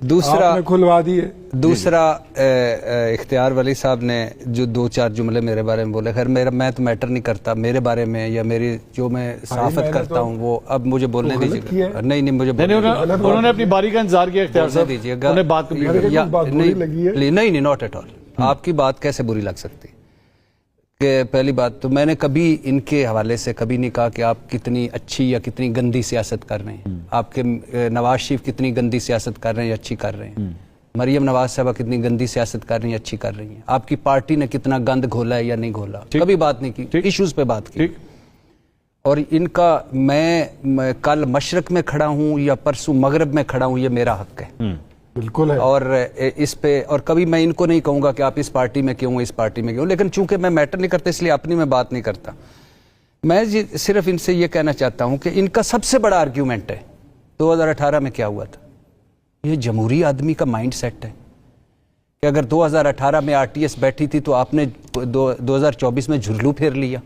दूसरा खुलवा दिए। दूसरा इख्तियार वली साहब ने जो दो चार जुमले मेरे बारे में बोले, खैर मैं तो मैटर नहीं करता मेरे बारे में या मेरी जो मैं सहाफत करता हूँ वो अब मुझे बोलने दीजिए। नहीं मुझे उन्होंने अपनी बारी का इंतजार किया इख्तियार साहब, दीजिएगा नहीं नॉट एट ऑल। आपकी बात कैसे बुरी लग सकती कि पहली बात तो मैंने कभी इनके हवाले से कभी नहीं कहा कि आप कितनी अच्छी या कितनी गंदी सियासत कर रहे हैं, आपके नवाज शरीफ कितनी गंदी सियासत कर रहे हैं या अच्छी कर रहे हैं, मरियम नवाज साहबा कितनी गंदी सियासत कर रही है अच्छी कर रही हैं, आपकी पार्टी ने कितना गंद घोला है या नहीं घोला, कभी बात नहीं की, इश्यूज पे बात की। और इनका मैं कल मशरक में खड़ा हूं या परसों मगरब में खड़ा हूं ये मेरा हक है, बिल्कुल है। और इस पे और कभी मैं इनको नहीं कहूंगा कि आप इस पार्टी में क्यों इस पार्टी में क्यों, लेकिन चूंकि मैं मैटर नहीं करता इसलिए अपनी मैं बात नहीं करता। मैं सिर्फ इनसे ये कहना चाहता हूं कि इनका सबसे बड़ा आर्ग्यूमेंट है 2018 में क्या हुआ था। ये जमहूरी आदमी का माइंड सेट है कि अगर 2018 में आरटीएस बैठी थी तो आपने 2024 में झुर्लू फेर लिया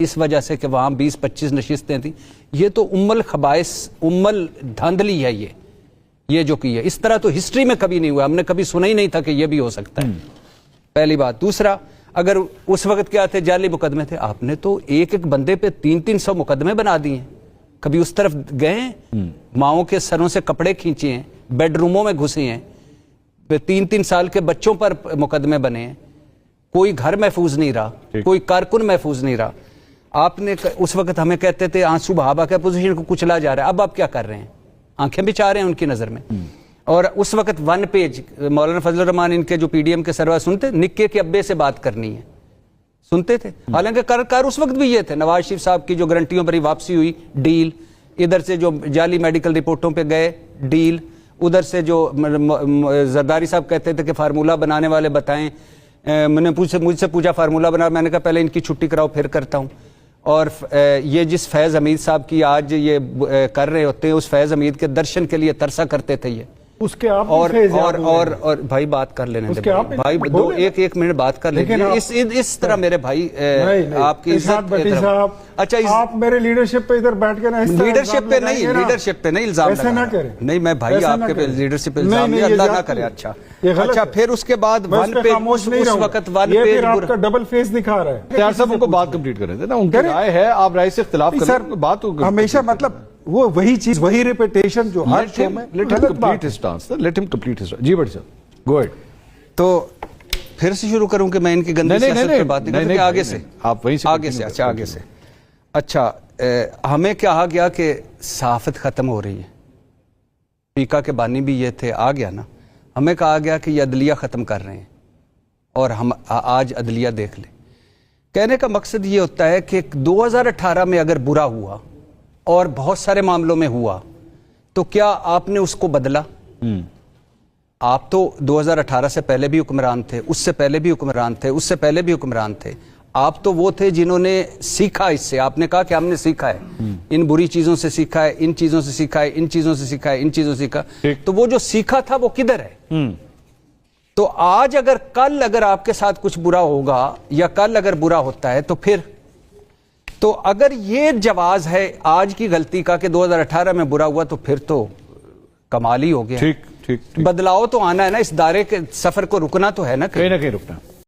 इस वजह से कि वहां 20-25 नशिस्तें थी। ये तो उम्मल खबाइस उम्मल धांधली है ये जो की है। इस तरह तो हिस्ट्री में कभी नहीं हुआ, हमने कभी सुना ही नहीं था कि ये भी हो सकता है, पहली बात। दूसरा, अगर उस वक्त क्या थे जाली मुकदमे थे, आपने तो एक एक बंदे पे 300-300 मुकदमे बना दिए। कभी उस तरफ गए, माओं के सरों से कपड़े खींचे हैं, बेडरूमों में घुसे हैं, 3-3 साल के बच्चों पर मुकदमे बने हैं, कोई घर महफूज नहीं रहा, कोई कारकुन महफूज नहीं रहा। आपने उस वक्त हमें कहते थे आंसू बहा के अपोजिशन को कुचला जा रहा है, अब आप क्या कर रहे हैं, आंखें भी चाह रहे हैं उनकी नजर में। और उस वक्त 1 पेज मौलाना फजल रहमान इनके जो पीडीएम के सरवा सुनते, निक्के के अब्बे से बात करनी है, सुनते थे। हालांकि कर उस वक्त भी ये थे, नवाज शरीफ साहब की जो गारंटियों पर ही वापसी हुई डील, इधर से जो जाली मेडिकल रिपोर्टों पे गए डील, उधर से जो जरदारी साहब कहते थे कि फार्मूला बनाने वाले बताएं, मैंने मुझसे पूछा फार्मूला बना, मैंने कहा पहले इनकी छुट्टी कराओ फिर करता हूं। और ये जिस फैज़ हमीद साहब की आज ये कर रहे होते हैं, उस फैज़ हमीद के दर्शन के लिए तरसा करते थे ये, उसके आप और भाई बात कर लेने दे भाई, दो एक मिनट बात कर लेंगे इस तरह मेरे भाई आपकी इज्जत। अच्छा आप मेरे लीडरशिप पे इधर बैठ के ना लीडरशिप पे नहीं इल्जाम ना करें। नहीं मैं भाई आपके पे लीडरशिप पे इल्जाम नहीं, अल्लाह ना करे। अच्छा फिर उसके बाद 1 पेज खामोश नहीं रहूं, वक्त 1 ये पेज फिर आपका डबल फेस दिखा रहा है। इख्तियार साहब उनको बात कंप्लीट करें देना, उनकी राय है, आप राय से इख्तिलाफ करें, बात हमेशा मतलब वो वही चीज वही रिपीटेशन जो हर शो में। Let him complete his task, let him complete his. जी बट सर गो अहेड। तो फिर से शुरू करूं कि मैं इनकी गंदी सियासत पे बात नहीं करता, आगे से आप वहीं से आगे से। अच्छा आगे से। अच्छा हमें कहा गया कि सहाफत खत्म हो रही है, पीका के बानी भी ये थे, आ गया ना, हमें कहा गया कि ये अदलिया खत्म कर रहे हैं और हम आज अदलिया देख लें। कहने का मकसद ये होता है कि 2018 में अगर बुरा हुआ और बहुत सारे मामलों में हुआ तो क्या आपने उसको बदला? आप तो 2018 से पहले भी हुक्मरान थे, उससे पहले भी हुक्मरान थे, उससे पहले भी हुक्मरान थे। आप तो वो थे जिन्होंने सीखा इससे, आपने कहा कि हमने सीखा है, इन बुरी चीजों से सीखा है, इन चीजों से सीखा है, इन चीजों से सीखा है, इन चीजों से सीखा। तो वो जो सीखा था वो किधर है? तो आज अगर कल अगर आपके साथ कुछ बुरा होगा या कल अगर बुरा होता है तो फिर, तो अगर ये जवाज है आज की गलती का कि 2018 में बुरा हुआ तो फिर तो कमाल ही हो गया। ठीक। बदलाव तो आना है ना, इस दायरे के सफर को रुकना तो है ना, कहीं ना कहीं रुकना।